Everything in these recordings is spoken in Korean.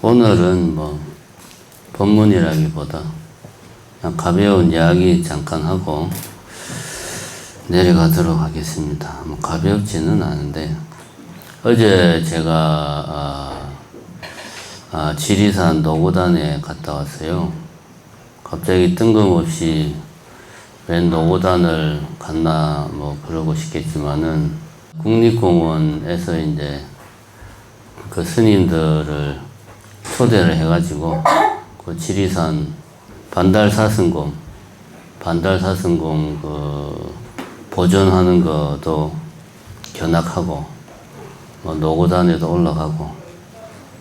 오늘은 뭐 본문이라기보다 그냥 가벼운 이야기 잠깐 하고 내려가도록 하겠습니다. 뭐 가볍지는 않은데 어제 제가 지리산 노고단에 갔다 왔어요. 갑자기 뜬금없이 웬 노고단을 갔나 뭐 그러고 싶겠지만은 국립공원에서 이제 그 스님들을 초대를 해가지고 그 지리산 반달사슴곰 그 보존하는 것도 견학하고 뭐 노고단에도 올라가고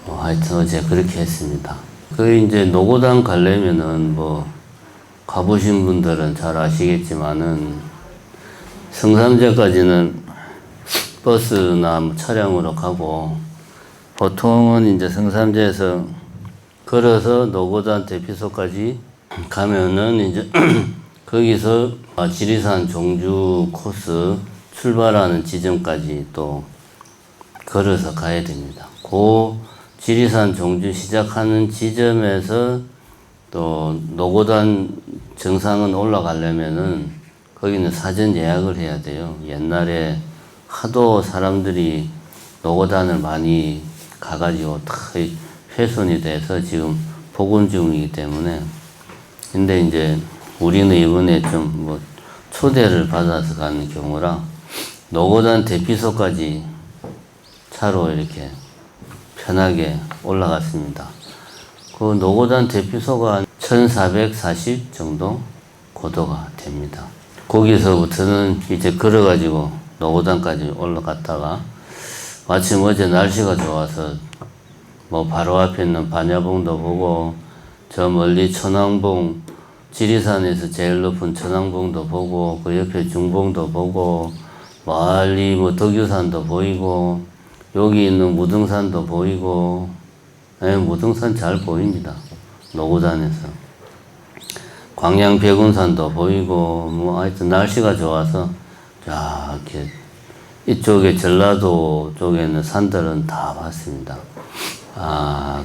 뭐 하여튼 어제 그렇게 했습니다. 그 이제 노고단 가려면은 뭐 가보신 분들은 잘 아시겠지만은 성삼재까지는 버스나 뭐 차량으로 가고 보통은 이제 성삼재에서 걸어서 노고단 대피소까지 가면은 이제 거기서 지리산 종주 코스 출발하는 지점까지 또 걸어서 가야 됩니다. 그 지리산 종주 시작하는 지점에서 또 노고단 정상은 올라가려면은 거기는 사전 예약을 해야 돼요. 옛날에 하도 사람들이 노고단을 많이 가가지고 다 훼손이 돼서 지금 복원 중이기 때문에. 근데 이제 우리는 이번에 좀 뭐 초대를 받아서 가는 경우라 노고단 대피소까지 차로 이렇게 편하게 올라갔습니다. 그 노고단 대피소가 1440 정도 고도가 됩니다. 거기서부터는 이제 걸어가지고 노고단까지 올라갔다가 마침 어제 날씨가 좋아서 뭐 바로 앞에 있는 반야봉도 보고 저 멀리 천왕봉 지리산에서 제일 높은 천왕봉도 보고 그 옆에 중봉도 보고 멀리 뭐 덕유산도 보이고 여기 있는 무등산도 보이고 무등산 잘 보입니다. 노고단에서 광양백운산도 보이고 뭐 하여튼 날씨가 좋아서 자 이렇게 이쪽에 전라도 쪽에 있는 산들은 다 봤습니다.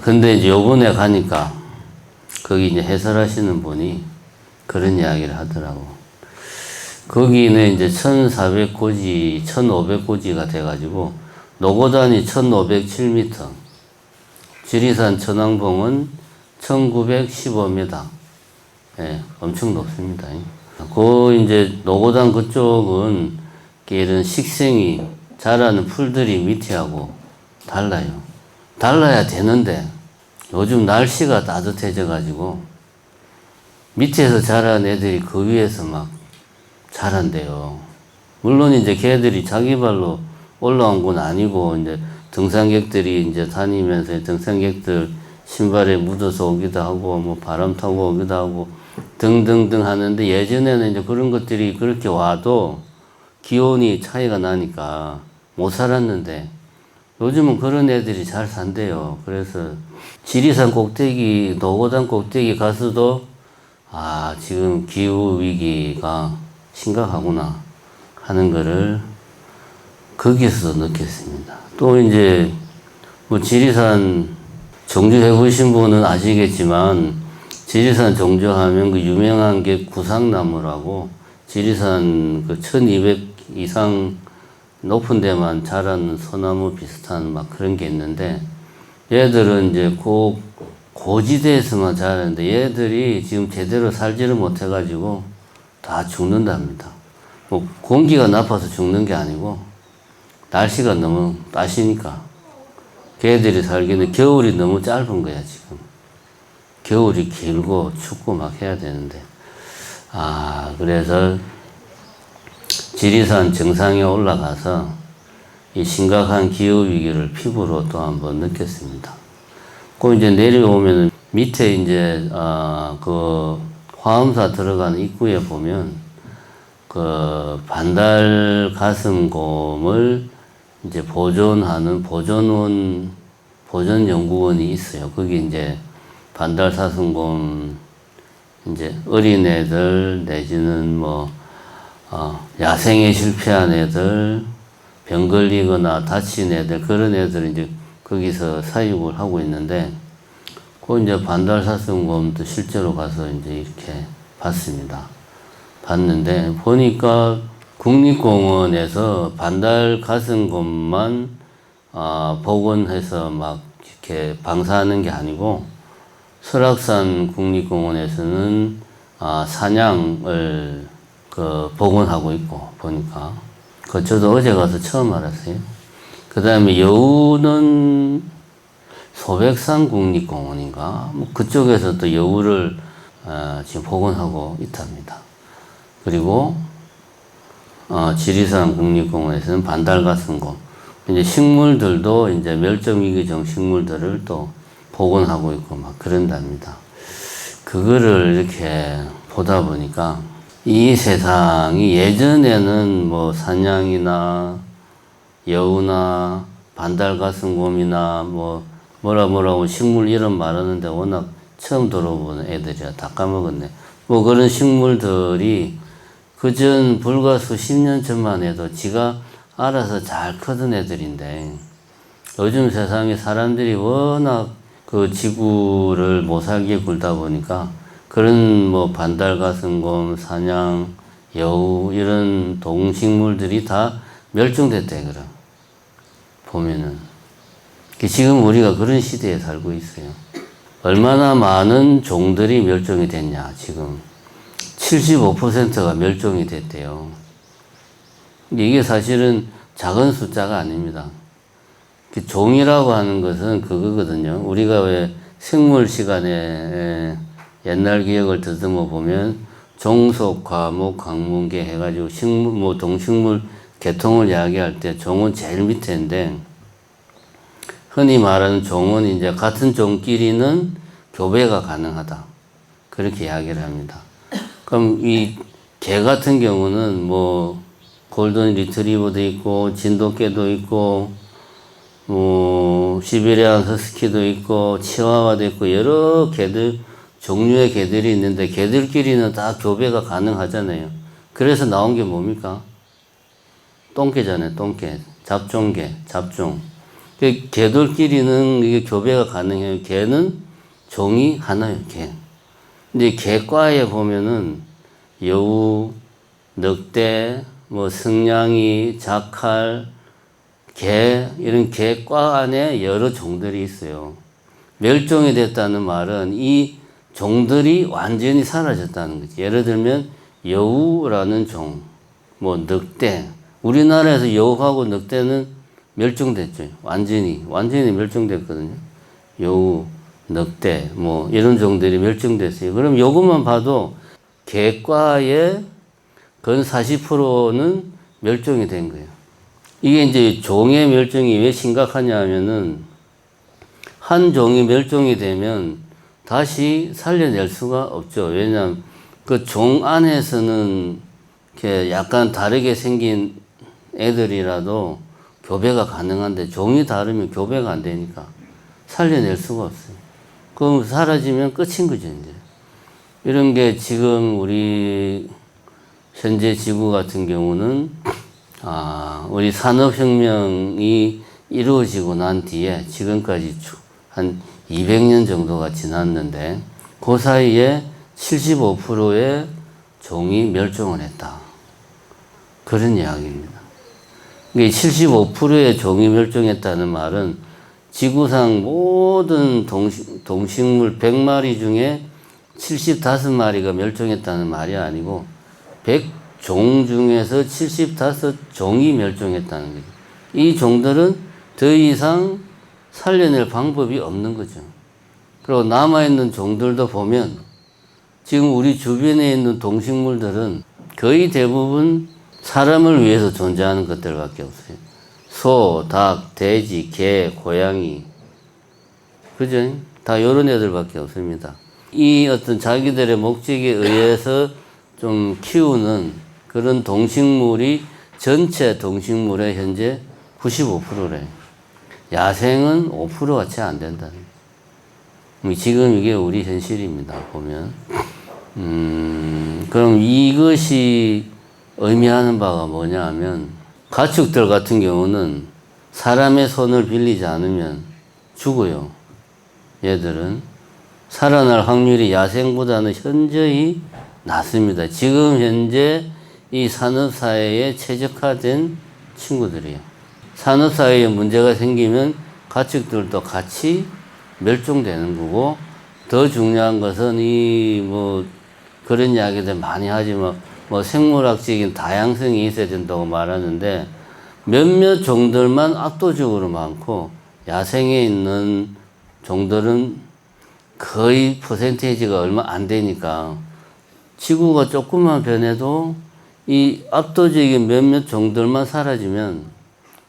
근데 이제 요번에 가니까 거기 이제 해설하시는 분이 그런 이야기를 하더라고. 거기는 이제 1400고지, 1500고지가 돼가지고 노고단이 1507m, 지리산 천왕봉은 1915m. 예, 엄청 높습니다. 그 이제 노고단 그쪽은 이런 식생이 자라는 풀들이 밑에하고 달라요. 달라야 되는데 요즘 날씨가 따뜻해져 가지고 밑에서 자란 애들이 그 위에서 막 자란대요. 물론 이제 걔들이 자기 발로 올라온 건 아니고 이제 등산객들이 이제 다니면서 등산객들 신발에 묻어서 오기도 하고 뭐 바람 타고 오기도 하고 등등등 하는데 예전에는 이제 그런 것들이 그렇게 와도 기온이 차이가 나니까 못 살았는데 요즘은 그런 애들이 잘 산대요. 그래서 지리산 꼭대기, 노고단 꼭대기 가서도 지금 기후 위기가 심각하구나 하는 거를 거기서도 느꼈습니다. 또 이제 뭐 지리산 종주해 보신 분은 아시겠지만 지리산 종주하면 그 유명한 게 구상나무라고 지리산 그 1200 이상 높은 데만 자라는 소나무 비슷한 막 그런 게 있는데 얘들은 이제 고지대에서만 자라는데 얘들이 지금 제대로 살지를 못해가지고 다 죽는답니다. 뭐 공기가 나빠서 죽는 게 아니고 날씨가 너무 따시니까 걔들이 살기는 겨울이 너무 짧은 거야 지금. 겨울이 길고 춥고 막 해야 되는데 그래서 지리산 정상에 올라가서 이 심각한 기후위기를 피부로 또 한번 느꼈습니다. 그 이제 내려오면 밑에 이제, 그 화엄사 들어가는 입구에 보면 그 반달 가슴곰을 이제 보존하는 보존연구원이 있어요. 거기 이제 반달 사슴곰 이제 어린애들 내지는 뭐 야생에 실패한 애들, 병 걸리거나 다친 애들, 그런 애들 이제 거기서 사육을 하고 있는데 그 이제 반달사슴곰도 실제로 가서 이제 이렇게 봤습니다. 봤는데 보니까 국립공원에서 반달가슴곰만 복원해서 막 이렇게 방사하는 게 아니고 설악산 국립공원에서는 사냥을 복원하고 있고 보니까 저도 어제 가서 처음 알았어요. 그 다음에 여우는 소백산 국립공원인가 뭐 그쪽에서 또 여우를 지금 복원하고 있답니다. 그리고 지리산 국립공원에서는 반달가슴곰 이제 식물들도 이제 멸종위기종 식물들을 또 복원하고 있고 막 그런답니다. 그거를 이렇게 보다 보니까 이 세상이 예전에는 뭐 사냥이나 여우나 반달가슴곰이나 뭐라고 식물 이름 말하는데 워낙 처음 들어보는 애들이라 다 까먹었네. 뭐 그런 식물들이 그전 불과 수십 년 전만 해도 지가 알아서 잘 크던 애들인데 요즘 세상에 사람들이 워낙 그 지구를 못 살게 굴다 보니까 그런 뭐 반달가슴곰, 사냥, 여우 이런 동식물들이 다 멸종됐대 그럼 보면은 지금 우리가 그런 시대에 살고 있어요. 얼마나 많은 종들이 멸종이 됐냐 지금 75%가 멸종이 됐대요. 이게 사실은 작은 숫자가 아닙니다. 종이라고 하는 것은 그거거든요. 우리가 왜 생물 시간에 옛날 기억을 더듬어 보면 종속, 과목, 강문계 해가지고 식물, 뭐 동식물 계통을 이야기할 때 종은 제일 밑에인데 흔히 말하는 종은 이제 같은 종끼리는 교배가 가능하다. 그렇게 이야기를 합니다. 그럼 이 개 같은 경우는 뭐 골든 리트리버도 있고 진돗개도 있고 뭐 시베리안 허스키도 있고 치와와도 있고 여러 개들 종류의 개들이 있는데 개들끼리는 다 교배가 가능하잖아요. 그래서 나온 게 뭡니까? 똥개잖아요. 똥개, 잡종개, 잡종. 개들끼리는 이게 교배가 가능해요. 개는 종이 하나예요. 개. 근데 개과에 보면은 여우, 늑대, 뭐 승냥이, 자칼, 개 이런 개과 안에 여러 종들이 있어요. 멸종이 됐다는 말은 이 종들이 완전히 사라졌다는 거지. 예를 들면 여우라는 종, 뭐 늑대. 우리나라에서 여우하고 늑대는 멸종됐죠. 완전히 멸종됐거든요. 여우, 늑대, 뭐 이런 종들이 멸종됐어요. 그럼 요것만 봐도 개과의 건 40%는 멸종이 된 거예요. 이게 이제 종의 멸종이 왜 심각하냐 하면은 한 종이 멸종이 되면 다시 살려낼 수가 없죠. 왜냐하면 그 종 안에서는 이렇게 약간 다르게 생긴 애들이라도 교배가 가능한데 종이 다르면 교배가 안 되니까 살려낼 수가 없어요. 그럼 사라지면 끝인 거죠, 이제. 이런 게 지금 우리 현재 지구 같은 경우는 우리 산업혁명이 이루어지고 난 뒤에 지금까지 한 200년 정도가 지났는데 그 사이에 75%의 종이 멸종을 했다. 그런 이야기입니다. 75%의 종이 멸종했다는 말은 지구상 모든 동식물 100마리 중에 75마리가 멸종했다는 말이 아니고 100종 중에서 75종이 멸종했다는 거죠. 이 종들은 더 이상 살려낼 방법이 없는 거죠. 그리고 남아있는 종들도 보면 지금 우리 주변에 있는 동식물들은 거의 대부분 사람을 위해서 존재하는 것들밖에 없어요. 소, 닭, 돼지, 개, 고양이. 그죠? 다 요런 애들밖에 없습니다. 이 어떤 자기들의 목적에 의해서 좀 키우는 그런 동식물이 전체 동식물의 현재 95%래. 야생은 5%가 채 안 된다는 거예요. 지금 이게 우리 현실입니다, 보면. 그럼 이것이 의미하는 바가 뭐냐 하면, 가축들 같은 경우는 사람의 손을 빌리지 않으면 죽어요. 얘들은. 살아날 확률이 야생보다는 현저히 낮습니다. 지금 현재 이 산업사회에 최적화된 친구들이에요. 산업사회에 문제가 생기면 가축들도 같이 멸종되는 거고, 더 중요한 것은 그런 이야기들 많이 하지만 생물학적인 다양성이 있어야 된다고 말하는데, 몇몇 종들만 압도적으로 많고 야생에 있는 종들은 거의 퍼센테이지가 얼마 안 되니까 지구가 조금만 변해도 이 압도적인 몇몇 종들만 사라지면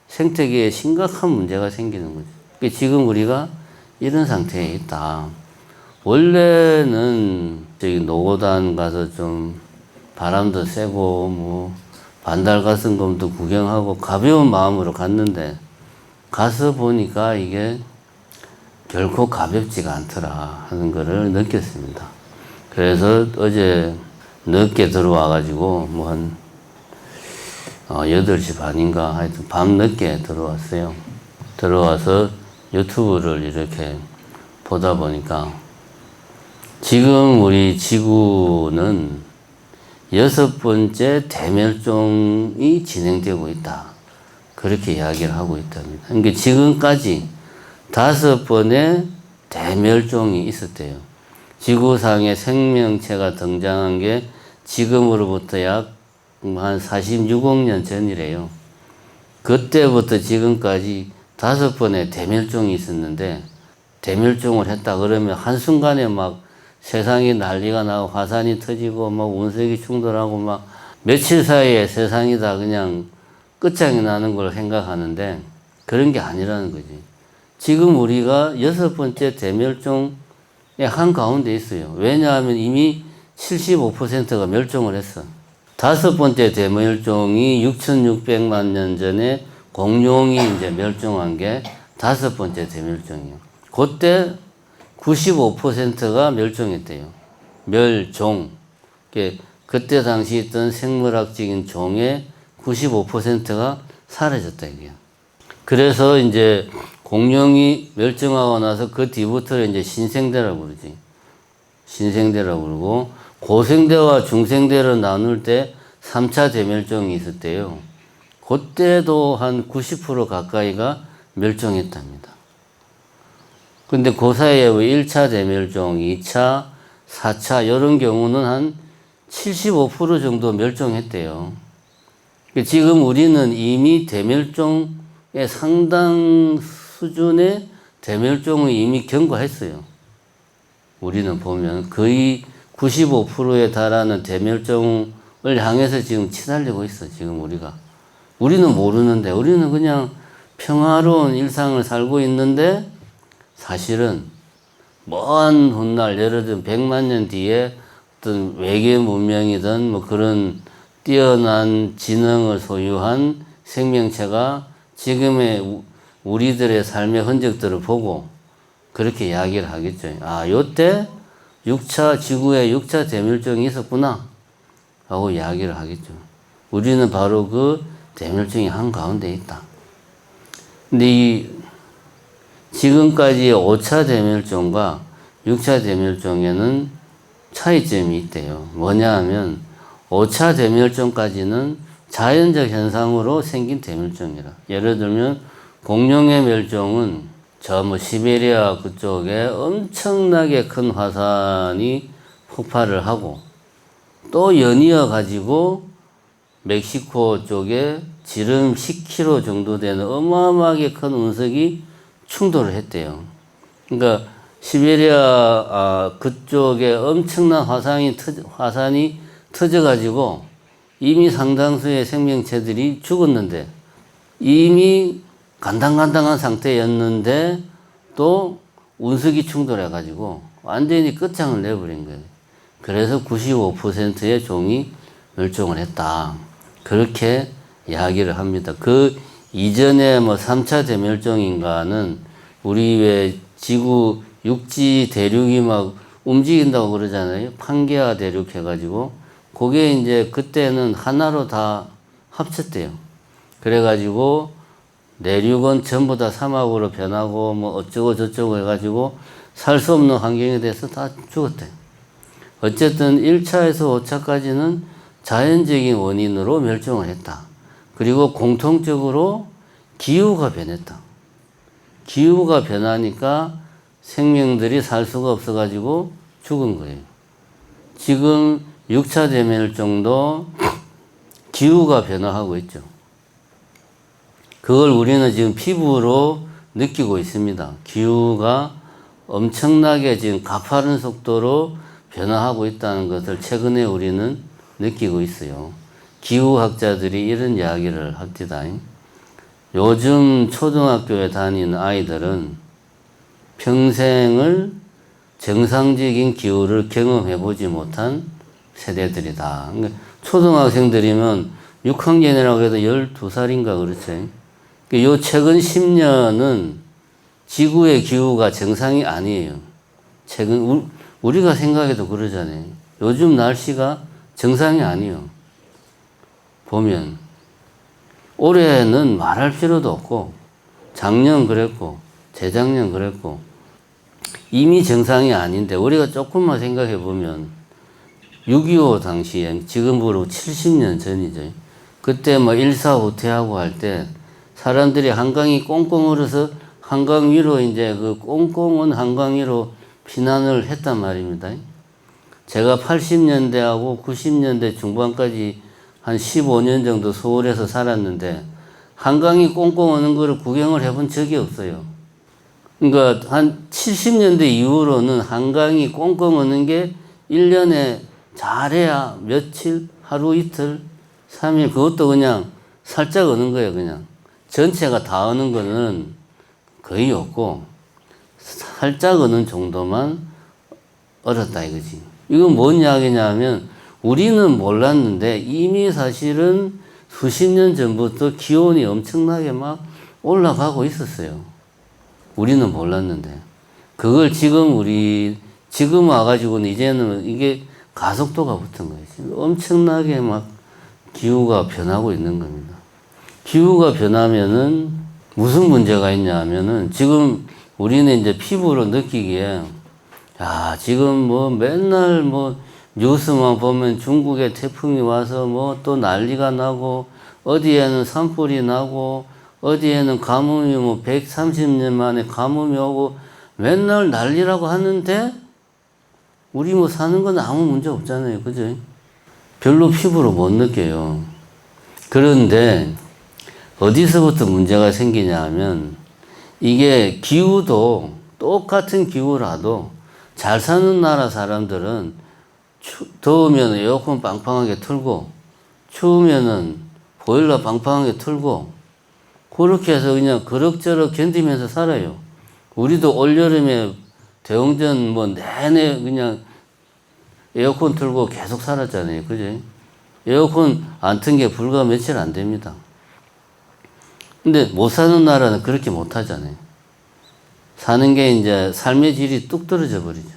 생태계에 심각한 문제가 생기는 거죠. 그러니까 지금 우리가 이런 상태에 있다. 원래는 저기 노고단 가서 좀 바람도 쐬고 반달 가슴곰도 구경하고 가벼운 마음으로 갔는데, 가서 보니까 이게 결코 가볍지가 않더라 하는 것을 느꼈습니다. 그래서 어제 늦게 들어와가지고 한 8시 반인가 하여튼 밤 늦게 들어왔어요. 들어와서 유튜브를 이렇게 보다 보니까 지금 우리 지구는 6번째 대멸종이 진행되고 있다. 그렇게 이야기를 하고 있답니다. 그러니까 지금까지 5번의 대멸종이 있었대요. 지구상에 생명체가 등장한 게 지금으로부터 약 한 46억 년 전이래요. 그때부터 지금까지 5번의 대멸종이 있었는데, 대멸종을 했다 그러면 한순간에 막 세상이 난리가 나고 화산이 터지고 운석이 충돌하고 며칠 사이에 세상이 다 그냥 끝장이 나는 걸 생각하는데, 그런 게 아니라는 거지. 지금 우리가 6번째 대멸종의 한가운데 있어요. 왜냐하면 이미 75%가 멸종을 했어. 5번째 대멸종이 6,600만 년 전에 공룡이 이제 멸종한 게 5번째 대멸종이에요. 그때 95%가 멸종했대요. 멸종. 그때 당시 있던 생물학적인 종의 95%가 사라졌다 이게요. 그래서 이제 공룡이 멸종하고 나서 그 뒤부터는 이제 신생대라고 그러지. 신생대라고 그러고, 고생대와 중생대를 나눌 때 3차 대멸종이 있었대요. 그때도 한 90% 가까이가 멸종했답니다. 근데 그 사이에 1차 대멸종, 2차, 4차 이런 경우는 한 75% 정도 멸종했대요. 지금 우리는 이미 대멸종의 상당 수준의 대멸종을 이미 경과했어요. 우리는 보면 거의 95%에 달하는 대멸종을 향해서 지금 치달리고 있어, 지금 우리가. 우리는 모르는데, 우리는 그냥 평화로운 일상을 살고 있는데, 사실은 먼 훗날, 예를 들면 100만 년 뒤에 어떤 외계 문명이든 그런 뛰어난 지능을 소유한 생명체가 지금의 우리들의 삶의 흔적들을 보고 그렇게 이야기를 하겠죠. 요때 지구에 6차 대멸종이 있었구나 하고 이야기를 하겠죠. 우리는 바로 그 대멸종이 한가운데 있다. 근데 지금까지의 5차 대멸종과 6차 대멸종에는 차이점이 있대요. 뭐냐 하면 5차 대멸종까지는 자연적 현상으로 생긴 대멸종이라. 예를 들면 공룡의 멸종은 시베리아 그쪽에 엄청나게 큰 화산이 폭발을 하고, 또 연이어 가지고 멕시코 쪽에 지름 10km 정도 되는 어마어마하게 큰 운석이 충돌을 했대요. 그러니까 시베리아 그쪽에 엄청난 화산이 터져가지고 이미 상당수의 생명체들이 죽었는데, 이미 간당간당한 상태였는데 또 운석이 충돌해가지고 완전히 끝장을 내버린 거예요. 그래서 95%의 종이 멸종을 했다. 그렇게 이야기를 합니다. 그 이전에 3차 대멸종인가는 우리 왜 지구 육지 대륙이 움직인다고 그러잖아요. 판게아 대륙 해가지고. 그게 이제 그때는 하나로 다 합쳤대요. 그래가지고 내륙은 전부 다 사막으로 변하고 어쩌고 저쩌고 해가지고 살 수 없는 환경에 대해서 다 죽었대. 어쨌든 1차에서 5차까지는 자연적인 원인으로 멸종을 했다. 그리고 공통적으로 기후가 변했다. 기후가 변하니까 생명들이 살 수가 없어가지고 죽은 거예요. 지금 6차 대멸종도 기후가 변화하고 있죠. 그걸 우리는 지금 피부로 느끼고 있습니다. 기후가 엄청나게 지금 가파른 속도로 변화하고 있다는 것을 최근에 우리는 느끼고 있어요. 기후학자들이 이런 이야기를 합니다. 요즘 초등학교에 다니는 아이들은 평생을 정상적인 기후를 경험해보지 못한 세대들이다. 그러니까 초등학생들이면 6학년이라고 해도 12살인가 그렇죠. 요 최근 10년은 지구의 기후가 정상이 아니에요. 최근 우리가 생각해도 그러잖아요. 요즘 날씨가 정상이 아니에요. 보면 올해는 말할 필요도 없고 작년 그랬고 재작년 그랬고 이미 정상이 아닌데 우리가 조금만 생각해 보면 6.25 당시에 지금으로 70년 전이죠. 그때 뭐 일사후퇴하고 할 때 사람들이 한강이 꽁꽁 얼어서 한강 위로 이제 그 꽁꽁 온 한강 위로 피난을 했단 말입니다. 제가 80년대하고 90년대 중반까지 한 15년 정도 서울에서 살았는데 한강이 꽁꽁 오는 거를 구경을 해본 적이 없어요. 그러니까 한 70년대 이후로는 한강이 꽁꽁 오는 게 1년에 잘해야 며칠, 하루 이틀, 3일 그것도 그냥 살짝 오는 거예요. 그냥 전체가 다 오는 거는 거의 없고 살짝 오는 정도만 얼었다 이거지. 이건 뭔 이야기냐면 우리는 몰랐는데 이미 사실은 수십 년 전부터 기온이 엄청나게 막 올라가고 있었어요. 우리는 몰랐는데 그걸 지금 와가지고는 이제는 이게 가속도가 붙은 거예요. 엄청나게 막 기후가 변하고 있는 겁니다. 기후가 변하면은 무슨 문제가 있냐 하면은 지금 우리는 이제 피부로 느끼기에 야, 지금 뭐 맨날 뭐 뉴스만 보면 중국에 태풍이 와서 뭐 또 난리가 나고 어디에는 산불이 나고 어디에는 가뭄이 뭐 130년 만에 가뭄이 오고 맨날 난리라고 하는데 우리 뭐 사는 건 아무 문제 없잖아요. 그죠? 별로 피부로 못 느껴요. 그런데 어디서부터 문제가 생기냐 하면 이게 기후도 똑같은 기후라도 잘 사는 나라 사람들은 더우면 에어컨 빵빵하게 틀고 추우면은 보일러 빵빵하게 틀고 그렇게 해서 그냥 그럭저럭 견디면서 살아요. 우리도 올여름에 대웅전 뭐 내내 그냥 에어컨 틀고 계속 살았잖아요. 그지? 에어컨 안 튼 게 불과 며칠 안 됩니다. 근데 못 사는 나라는 그렇게 못 하잖아요. 사는 게 이제 삶의 질이 뚝 떨어져 버리죠.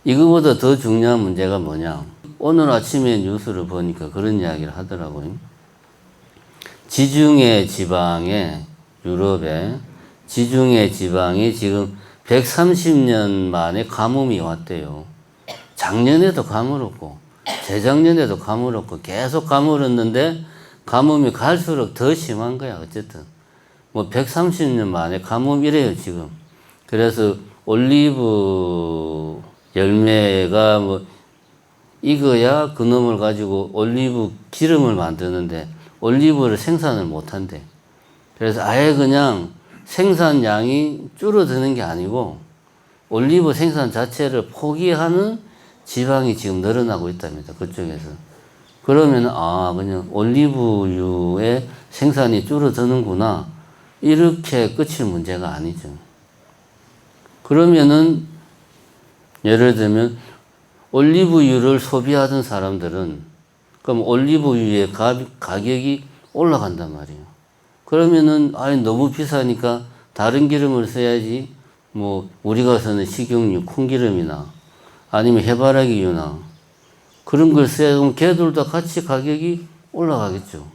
이거보다 더 중요한 문제가 뭐냐. 오늘 아침에 뉴스를 보니까 그런 이야기를 하더라고요. 지중해 지방에, 유럽에 지중해 지방이 지금 130년 만에 가뭄이 왔대요. 작년에도 가물었고, 재작년에도 가물었고, 계속 가물었는데, 가뭄이 갈수록 더 심한 거야, 어쨌든. 뭐, 130년 만에 가뭄이래요, 지금. 그래서 올리브 열매가 뭐, 익어야 그 놈을 가지고 올리브 기름을 만드는데, 올리브를 생산을 못 한대. 그래서 아예 그냥 생산량이 줄어드는 게 아니고, 올리브 생산 자체를 포기하는 지방이 지금 늘어나고 있답니다. 그쪽에서. 그러면 그냥 올리브유의 생산이 줄어드는구나. 이렇게 끝일 문제가 아니죠. 그러면은 예를 들면 올리브유를 소비하던 사람들은 그럼 올리브유의 가격이 올라간단 말이에요. 그러면은 너무 비싸니까 다른 기름을 써야지. 뭐 우리가 쓰는 식용유, 콩기름이나 아니면 해바라기유나 그런 걸 써야 되면 걔들도 같이 가격이 올라가겠죠.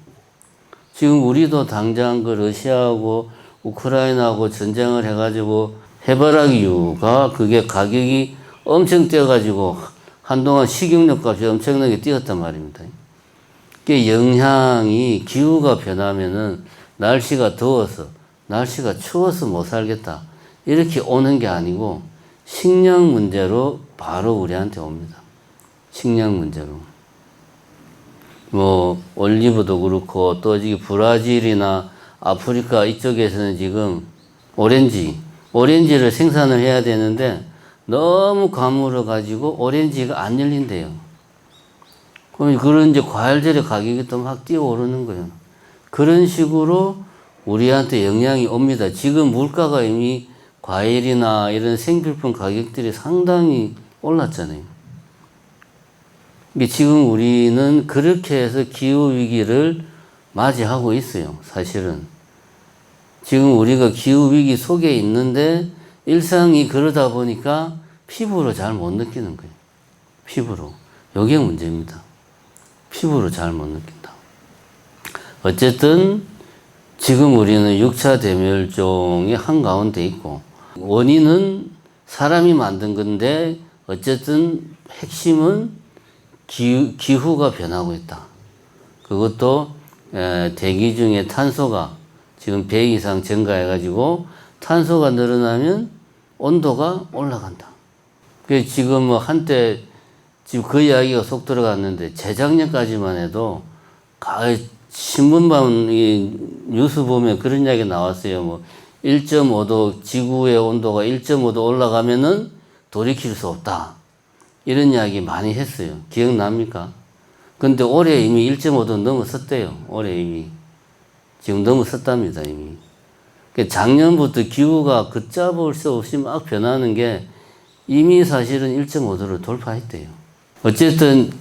지금 우리도 당장 그 러시아하고 우크라이나하고 전쟁을 해가지고 해바라기유가 그게 가격이 엄청 뛰어가지고 한동안 식용유 값이 엄청나게 뛰었단 말입니다. 그 영향이 기후가 변하면은 날씨가 더워서 날씨가 추워서 못 살겠다 이렇게 오는 게 아니고 식량 문제로 바로 우리한테 옵니다. 식량 문제로. 뭐 올리브도 그렇고 또 지금 브라질이나 아프리카 이쪽에서는 지금 오렌지를 생산을 해야 되는데 너무 가물어 가지고 오렌지가 안 열린대요. 그럼 그런 이제 과일들의 가격이 또 막 뛰어오르는 거예요. 그런 식으로 우리한테 영향이 옵니다. 지금 물가가 이미 과일이나 이런 생필품 가격들이 상당히 올랐잖아요. 지금 우리는 그렇게 해서 기후위기를 맞이하고 있어요. 사실은. 지금 우리가 기후위기 속에 있는데 일상이 그러다 보니까 피부로 잘 못 느끼는 거예요. 피부로. 이게 문제입니다. 피부로 잘 못 느낀다. 어쨌든 지금 우리는 6차 대멸종의 한가운데 있고 원인은 사람이 만든 건데 어쨌든 핵심은 기후가 변하고 있다. 그것도 대기 중에 탄소가 지금 100 이상 증가해가지고 탄소가 늘어나면 온도가 올라간다. 그래서 지금 뭐 한때 지금 그 이야기가 속 들어갔는데 재작년까지만 해도 신문방 뉴스 보면 그런 이야기 나왔어요. 뭐 1.5도 지구의 온도가 1.5도 올라가면은 돌이킬 수 없다. 이런 이야기 많이 했어요. 기억납니까? 근데 올해 이미 1.5도 넘어섰대요. 올해 이미. 지금 넘어섰답니다, 이미. 작년부터 기후가 걷잡을 수 없이 막 변하는 게 이미 사실은 1.5도를 돌파했대요. 어쨌든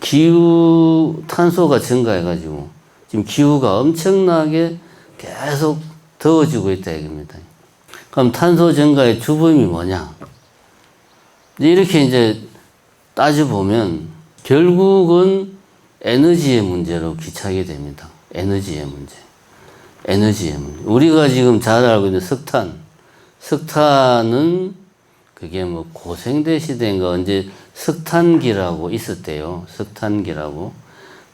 탄소가 증가해가지고 지금 기후가 엄청나게 계속 더워지고 있다 이겁니다. 그럼 탄소 증가의 주범이 뭐냐? 이렇게 이제 따져보면 결국은 에너지의 문제로 귀착이 됩니다. 에너지의 문제. 우리가 지금 잘 알고 있는 석탄은 그게 뭐 고생대 시대인가 언제 석탄기라고 있었대요. 석탄기라고.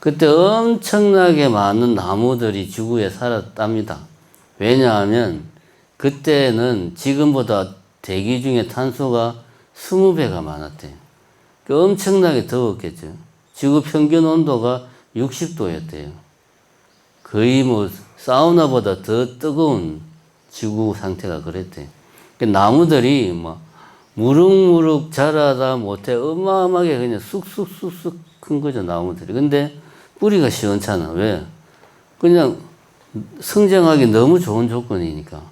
그때 엄청나게 많은 나무들이 지구에 살았답니다. 왜냐하면 그때는 지금보다 대기 중에 탄소가 20배가 많았대요. 엄청나게 더웠겠죠. 지구 평균 온도가 60도였대요. 거의 뭐 사우나보다 더 뜨거운 지구 상태가 그랬대요. 나무들이 막 무럭무럭 자라다 못해 어마어마하게 그냥 쑥쑥쑥쑥 큰 거죠, 나무들이. 근데 뿌리가 시원찮아. 왜? 그냥 성장하기 너무 좋은 조건이니까.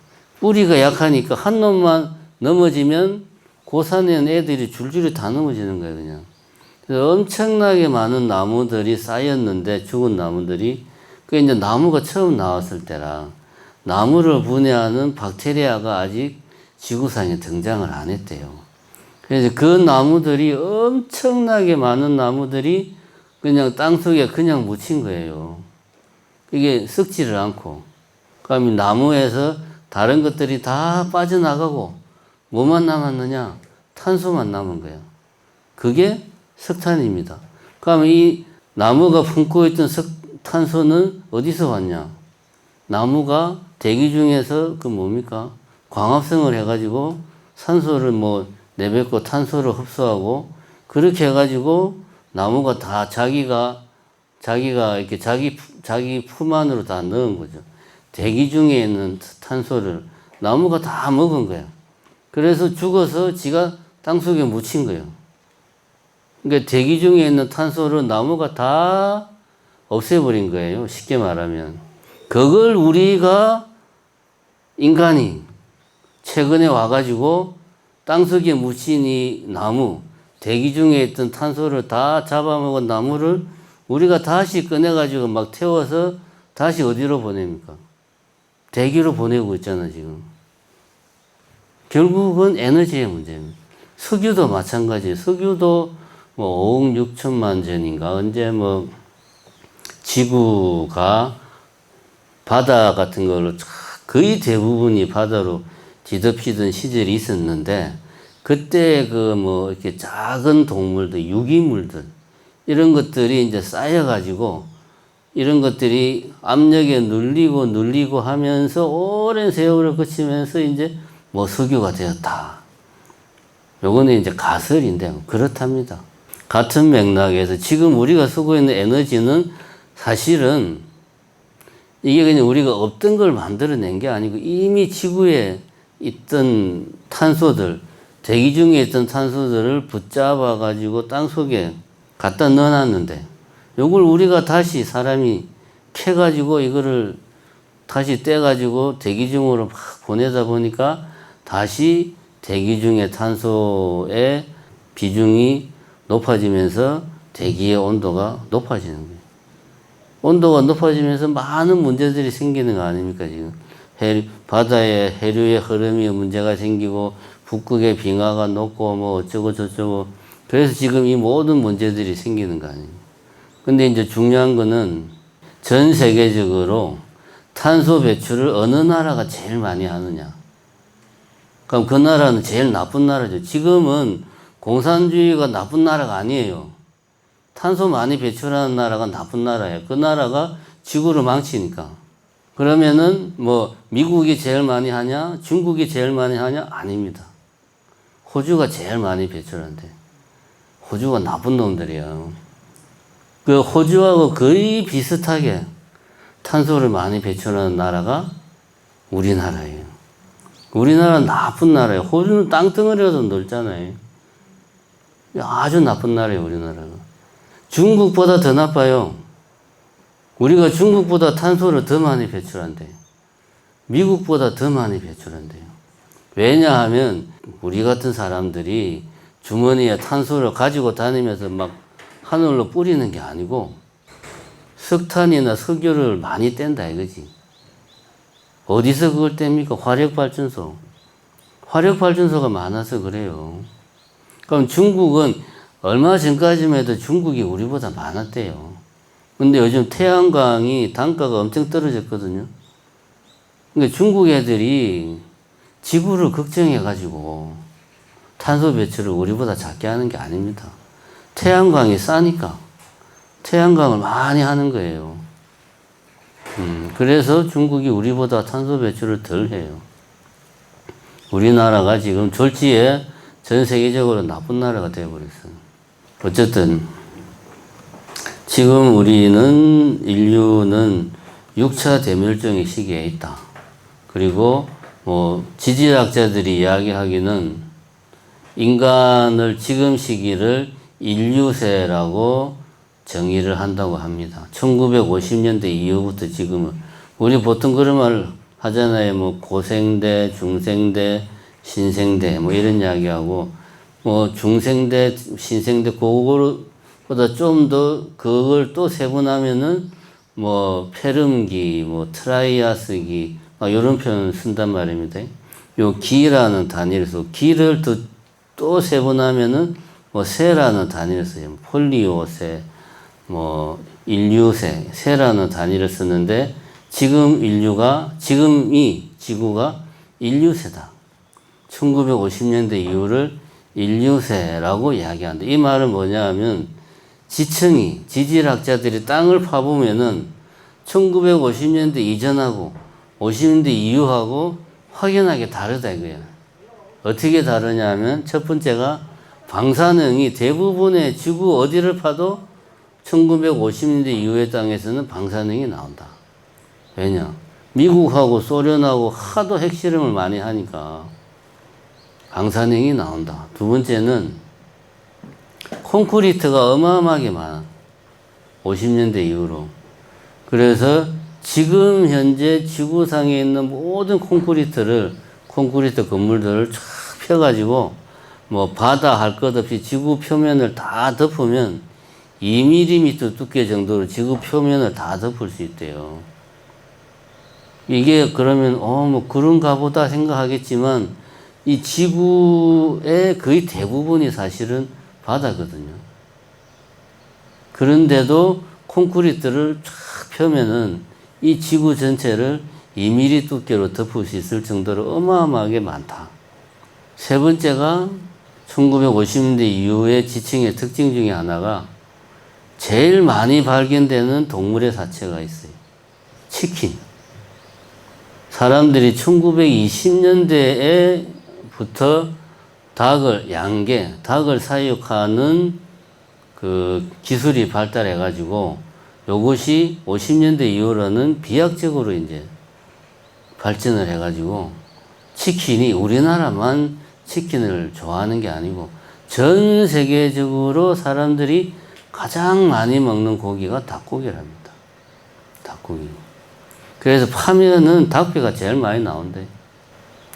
뿌리가 약하니까 한 놈만 넘어지면 고산에는 애들이 줄줄이 다 넘어지는 거예요, 그냥. 그래서 엄청나게 많은 나무들이 쌓였는데, 죽은 나무들이. 그게 이제 나무가 처음 나왔을 때라, 나무를 분해하는 박테리아가 아직 지구상에 등장을 안 했대요. 그래서 그 나무들이 엄청나게 많은 나무들이 그냥 땅속에 그냥 묻힌 거예요. 이게 썩지를 않고. 그러면 나무에서 다른 것들이 다 빠져나가고 뭐만 남았느냐? 탄소만 남은 거야. 그게 석탄입니다. 그러면 이 나무가 품고 있던 탄소는 어디서 왔냐? 나무가 대기 중에서 그 뭡니까? 광합성을 해가지고 산소를 뭐 내뱉고 탄소를 흡수하고 그렇게 해가지고 나무가 다 자기가 이렇게 자기 품 안으로 다 넣은 거죠. 대기 중에 있는 탄소를 나무가 다 먹은 거야. 그래서 죽어서 지가 땅속에 묻힌 거예요. 그러니까 대기 중에 있는 탄소를 나무가 다 없애버린 거예요. 쉽게 말하면. 그걸 우리가 인간이 최근에 와가지고 땅속에 묻힌 이 나무, 대기 중에 있던 탄소를 다 잡아먹은 나무를 우리가 다시 꺼내가지고 막 태워서 다시 어디로 보냅니까? 대기로 보내고 있잖아, 지금. 결국은 에너지의 문제입니다. 석유도 마찬가지예요. 석유도 뭐 5억 6천만 전인가 언제 뭐 지구가 바다 같은 걸로 거의 대부분이 바다로 뒤덮이던 시절이 있었는데 그때 그 뭐 이렇게 작은 동물들, 유기물들 이런 것들이 이제 쌓여가지고 이런 것들이 압력에 눌리고 하면서 오랜 세월을 거치면서 이제 뭐 석유가 되었다. 요거는 이제 가설인데 그렇답니다. 같은 맥락에서 지금 우리가 쓰고 있는 에너지는 사실은 이게 그냥 우리가 없던 걸 만들어낸 게 아니고 이미 지구에 있던 탄소들, 대기 중에 있던 탄소들을 붙잡아 가지고 땅 속에 갖다 넣어놨는데 요걸 우리가 다시 사람이 캐가지고 이거를 다시 떼가지고 대기 중으로 막 보내다 보니까 다시 대기 중의 탄소의 비중이 높아지면서 대기의 온도가 높아지는 거예요. 온도가 높아지면서 많은 문제들이 생기는 거 아닙니까, 지금. 바다의 해류의 흐름이 문제가 생기고, 북극의 빙하가 녹고, 뭐 어쩌고 저쩌고. 그래서 지금 이 모든 문제들이 생기는 거 아닙니까? 근데 이제 중요한 거는 전 세계적으로 탄소 배출을 어느 나라가 제일 많이 하느냐. 그럼 그 나라는 제일 나쁜 나라죠. 지금은 공산주의가 나쁜 나라가 아니에요. 탄소 많이 배출하는 나라가 나쁜 나라예요. 그 나라가 지구를 망치니까. 그러면은 뭐 미국이 제일 많이 하냐? 중국이 제일 많이 하냐? 아닙니다. 호주가 제일 많이 배출한대. 호주가 나쁜 놈들이에요. 그 호주하고 거의 비슷하게 탄소를 많이 배출하는 나라가 우리나라예요. 우리나라는 나쁜 나라예요. 호주는 땅덩어리라도 넓잖아요. 아주 나쁜 나라예요, 우리나라가. 중국보다 더 나빠요. 우리가 중국보다 탄소를 더 많이 배출한대요. 미국보다 더 많이 배출한대요. 왜냐하면 우리 같은 사람들이 주머니에 탄소를 가지고 다니면서 막 하늘로 뿌리는 게 아니고 석탄이나 석유를 많이 뗀다 이거지. 어디서 그걸 뗍니까? 화력발전소. 화력발전소가 많아서 그래요. 그럼 중국은 얼마 전까지만 해도 중국이 우리보다 많았대요. 근데 요즘 태양광이 단가가 엄청 떨어졌거든요. 그러니까 중국 애들이 지구를 걱정해가지고 탄소 배출을 우리보다 작게 하는 게 아닙니다. 태양광이 싸니까 태양광을 많이 하는 거예요. 그래서 중국이 우리보다 탄소 배출을 덜 해요. 우리나라가 지금 졸지에 전 세계적으로 나쁜 나라가 되어버렸어요. 어쨌든 지금 인류는 6차 대멸종의 시기에 있다. 그리고 뭐 지질학자들이 이야기하기는 인간을 지금 시기를 인류세라고 정의를 한다고 합니다. 1950년대 이후부터 지금은 우리 보통 그런 말 하잖아요. 뭐 고생대, 중생대, 신생대 뭐 이런 이야기하고 뭐 중생대, 신생대 그거보다 좀 더 그걸 또 세분하면은 뭐 페름기, 뭐 트라이아스기 이런 표현 쓴단 말입니다. 요 기라는 단위를 써 기를 또 세분하면은 뭐 세라는 단위를 써요. 폴리오세, 뭐 인류세, 세라는 단위를 쓰는데 지금이 지구가 인류세다. 1950년대 이후를 인류세라고 이야기한다. 이 말은 뭐냐 하면 지질학자들이 땅을 파보면은 1950년대 이전하고 50년대 이후하고 확연하게 다르다 이거야. 어떻게 다르냐 하면 첫 번째가 방사능이 대부분의 지구 어디를 파도 1950년대 이후의 땅에서는 방사능이 나온다. 왜냐? 미국하고 소련하고 하도 핵실험을 많이 하니까 방사능이 나온다. 두 번째는 콘크리트가 어마어마하게 많아. 50년대 이후로. 그래서 지금 현재 지구상에 있는 모든 콘크리트 건물들을 쫙 펴가지고 뭐 바다 할 것 없이 지구 표면을 다 덮으면 2mm 두께 정도로 지구 표면을 다 덮을 수 있대요. 이게 그러면 뭐 그런가 보다 생각하겠지만 이 지구의 거의 대부분이 사실은 바다거든요. 그런데도 콘크리트를 쫙 펴면은 이 지구 전체를 2mm 두께로 덮을 수 있을 정도로 어마어마하게 많다. 세 번째가 1950년대 이후의 지층의 특징 중에 하나가 제일 많이 발견되는 동물의 사체가 있어요. 치킨. 사람들이 1920년대에부터 닭을 사육하는 그 기술이 발달해가지고 요것이 50년대 이후로는 비약적으로 이제 발전을 해가지고 치킨이 우리나라만 치킨을 좋아하는 게 아니고 전 세계적으로 사람들이 가장 많이 먹는 고기가 닭고기랍니다. 닭고기. 그래서 파면은 닭뼈가 제일 많이 나온대.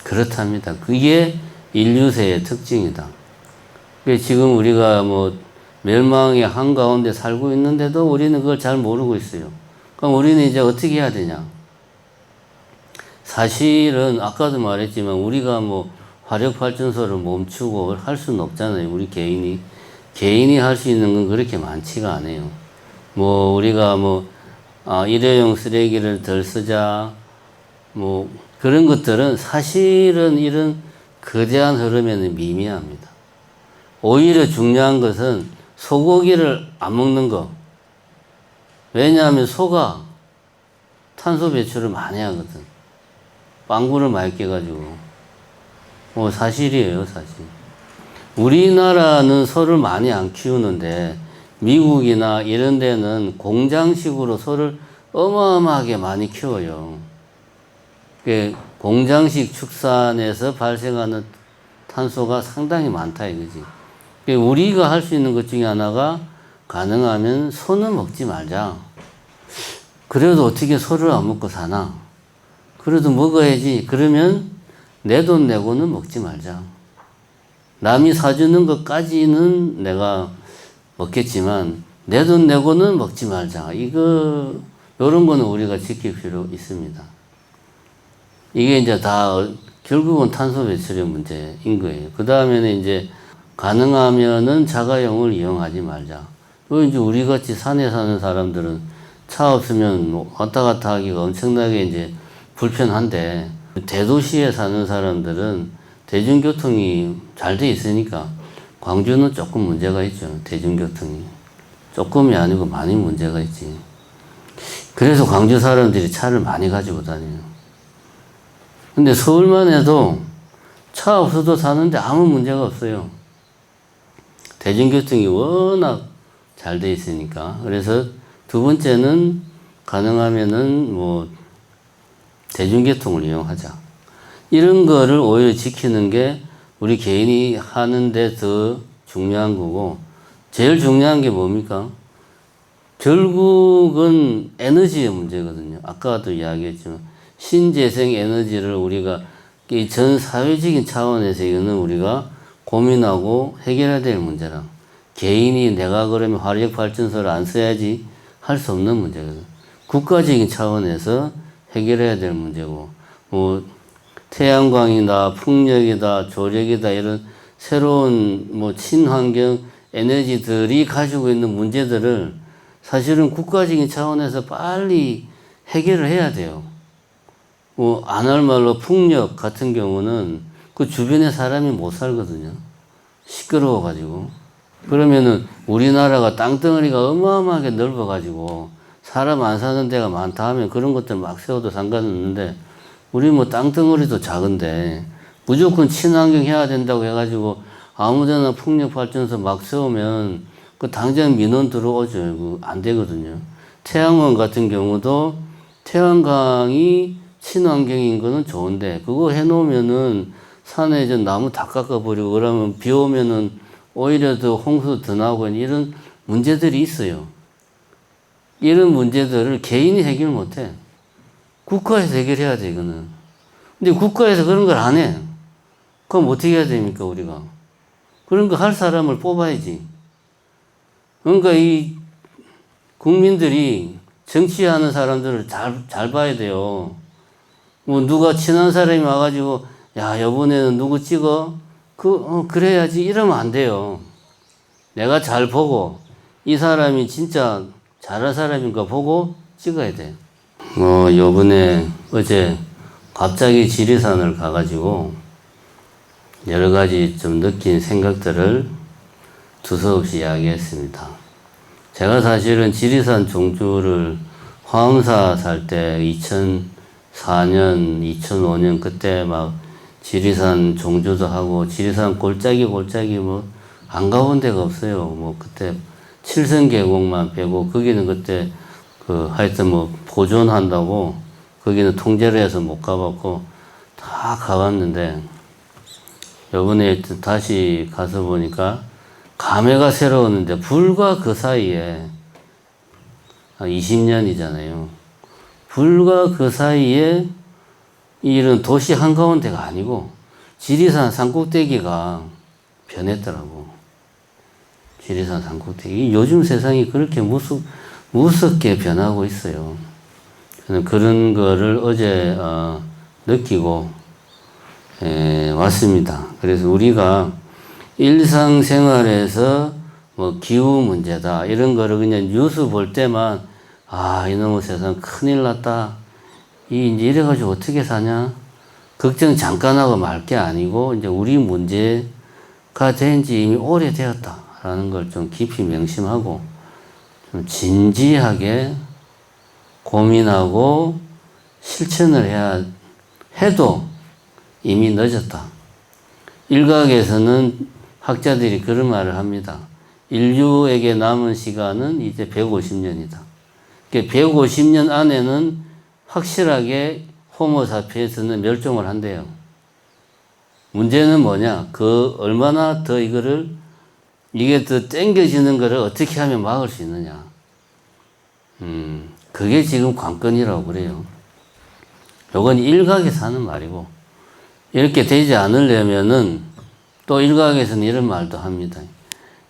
그렇답니다. 그게 인류세의 특징이다. 지금 우리가 뭐 멸망의 한가운데 살고 있는데도 우리는 그걸 잘 모르고 있어요. 그럼 우리는 이제 어떻게 해야 되냐? 사실은 아까도 말했지만 우리가 뭐 화력발전소를 멈추고 할 수는 없잖아요. 우리 개인이 할 수 있는 건 그렇게 많지가 않아요. 뭐 우리가 일회용 쓰레기를 덜 쓰자 뭐 그런 것들은 사실은 이런 거대한 흐름에는 미미합니다. 오히려 중요한 것은 소고기를 안 먹는 거. 왜냐하면 소가 탄소 배출을 많이 하거든. 빵구를 많이 깨가지고. 사실이에요, 사실. 우리나라는 소를 많이 안 키우는데 미국이나 이런 데는 공장식으로 소를 어마어마하게 많이 키워요. 공장식 축산에서 발생하는 탄소가 상당히 많다 이거지. 우리가 할 수 있는 것 중에 하나가 가능하면 소는 먹지 말자. 그래도 어떻게 소를 안 먹고 사나? 그래도 먹어야지. 그러면 내 돈 내고는 먹지 말자. 남이 사주는 것까지는 내가 먹겠지만 내 돈 내고는 먹지 말자. 요런 거는 우리가 지킬 필요 있습니다. 이게 이제 다 결국은 탄소 배출의 문제인 거예요. 그 다음에는 이제 가능하면은 자가용을 이용하지 말자. 또 이제 우리 같이 산에 사는 사람들은 차 없으면 왔다 갔다 하기가 엄청나게 이제 불편한데 대도시에 사는 사람들은 대중교통이 잘 돼 있으니까 광주는 조금 문제가 있죠. 대중교통이. 조금이 아니고 많이 문제가 있지. 그래서 광주 사람들이 차를 많이 가지고 다녀요. 근데 서울만 해도 차 없어도 사는데 아무 문제가 없어요. 대중교통이 워낙 잘 돼 있으니까. 그래서 두 번째는 가능하면은 대중교통을 이용하자. 이런 거를 오히려 지키는 게 우리 개인이 하는데 더 중요한 거고, 제일 중요한 게 뭡니까? 결국은 에너지의 문제거든요. 아까도 이야기했지만, 신재생 에너지를 우리가 전 사회적인 차원에서 이거는 우리가 고민하고 해결해야 될 문제라. 개인이 내가 그러면 화력발전소를 안 써야지 할 수 없는 문제거든. 국가적인 차원에서 해결해야 될 문제고, 태양광이다, 풍력이다, 조력이다, 이런 새로운 친환경 에너지들이 가지고 있는 문제들을 사실은 국가적인 차원에서 빨리 해결을 해야 돼요. 안 할 말로 풍력 같은 경우는 그 주변에 사람이 못 살거든요. 시끄러워가지고. 그러면은 우리나라가 땅덩어리가 어마어마하게 넓어가지고 사람 안 사는 데가 많다 하면 그런 것들 막 세워도 상관없는데, 우리 땅덩어리도 작은데 무조건 친환경 해야 된다고 해가지고 아무데나 풍력발전소 막 세우면 그 당장 민원 들어오죠. 안 되거든요. 태양광 같은 경우도 태양광이 친환경인 거는 좋은데 그거 해놓으면은 산에 이제 나무 다 깎아버리고 그러면 비 오면은 오히려 더 홍수 더 나오고 이런 문제들이 있어요. 이런 문제들을 개인이 해결 못 해. 국가에서 해결해야 돼, 이거는. 근데 국가에서 그런 걸 안 해. 그럼 어떻게 해야 됩니까, 우리가? 그런 거 할 사람을 뽑아야지. 그러니까 이 국민들이 정치하는 사람들을 잘 봐야 돼요. 누가 친한 사람이 와가지고, 야, 이번에는 누구 찍어? 그래야지. 이러면 안 돼요. 내가 잘 보고, 이 사람이 진짜 잘할 사람인가 보고 찍어야 돼. 요번에 어제 갑자기 지리산을 가가지고 여러 가지 좀 느낀 생각들을 두서없이 이야기했습니다. 제가 사실은 지리산 종주를 화엄사 살 때 2004년, 2005년 그때 막 지리산 종주도 하고 지리산 골짜기 뭐 안 가본 데가 없어요. 뭐 그때 칠성 계곡만 빼고 거기는 그때 하여튼 뭐 보존한다고 거기는 통제를 해서 못 가봤고 다 가봤는데 요번에 다시 가서 보니까 감회가 새로웠는데 불과 그 사이에 20년이잖아요. 불과 그 사이에 이런 도시 한가운데가 아니고 지리산 산꼭대기가 변했더라고. 지리산 산꼭대기. 요즘 세상이 그렇게 무섭게 변하고 있어요. 저는 그런 거를 어제 느끼고 왔습니다. 그래서 우리가 일상생활에서 뭐 기후 문제다 이런 거를 그냥 뉴스 볼 때만 이놈의 세상 큰일 났다. 이제 이래가지고 어떻게 사냐? 걱정 잠깐 하고 말 게 아니고 이제 우리 문제가 된 지 이미 오래되었다라는 걸 좀 깊이 명심하고 좀 진지하게 고민하고 실천을 해도 이미 늦었다. 일각에서는 학자들이 그런 말을 합니다. 인류에게 남은 시간은 이제 150년이다. 150년 안에는 확실하게 호모사피엔스는 멸종을 한대요. 문제는 뭐냐? 얼마나 더 이게 더 땡겨지는 거를 어떻게 하면 막을 수 있느냐. 그게 지금 관건이라고 그래요. 요건 일각에서 하는 말이고, 이렇게 되지 않으려면은 또 일각에서는 이런 말도 합니다.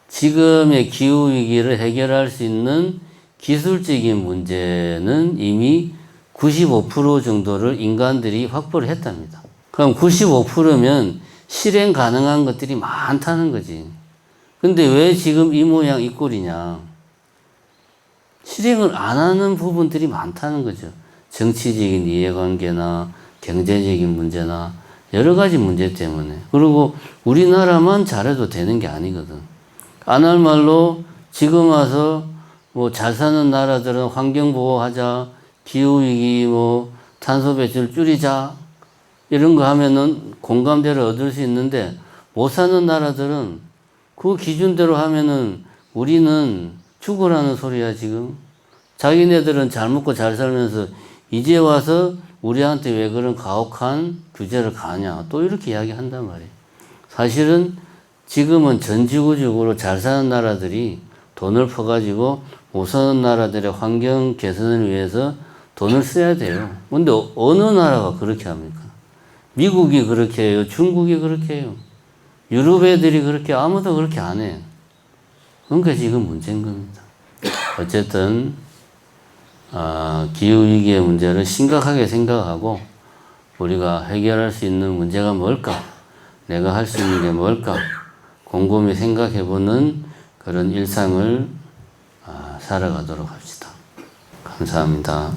지금의 기후위기를 해결할 수 있는 기술적인 문제는 이미 95% 정도를 인간들이 확보를 했답니다. 그럼 95%면 실행 가능한 것들이 많다는 거지. 근데 왜 지금 이 모양 이 꼴이냐. 실행을 안 하는 부분들이 많다는 거죠. 정치적인 이해관계나 경제적인 문제나 여러 가지 문제 때문에. 그리고 우리나라만 잘해도 되는 게 아니거든. 안 할 말로 지금 와서 뭐 잘 사는 나라들은 환경보호하자, 기후위기 탄소 배출 줄이자 이런 거 하면은 공감대를 얻을 수 있는데 못 사는 나라들은 그 기준대로 하면은 우리는 죽으라는 소리야 지금. 자기네들은 잘 먹고 잘 살면서 이제 와서 우리한테 왜 그런 가혹한 규제를 가냐 또 이렇게 이야기한단 말이에요. 사실은 지금은 전 지구적으로 잘 사는 나라들이 돈을 퍼가지고 못 사는 나라들의 환경 개선을 위해서 돈을 써야 돼요. 근데 어느 나라가 그렇게 합니까? 미국이 그렇게 해요. 중국이 그렇게 해요. 유럽 애들이 그렇게 아무도 그렇게 안 해. 그러니까 지금 문제인 겁니다. 어쨌든 기후위기의 문제를 심각하게 생각하고 우리가 해결할 수 있는 문제가 뭘까? 내가 할 수 있는 게 뭘까? 곰곰이 생각해보는 그런 일상을 살아가도록 합시다. 감사합니다.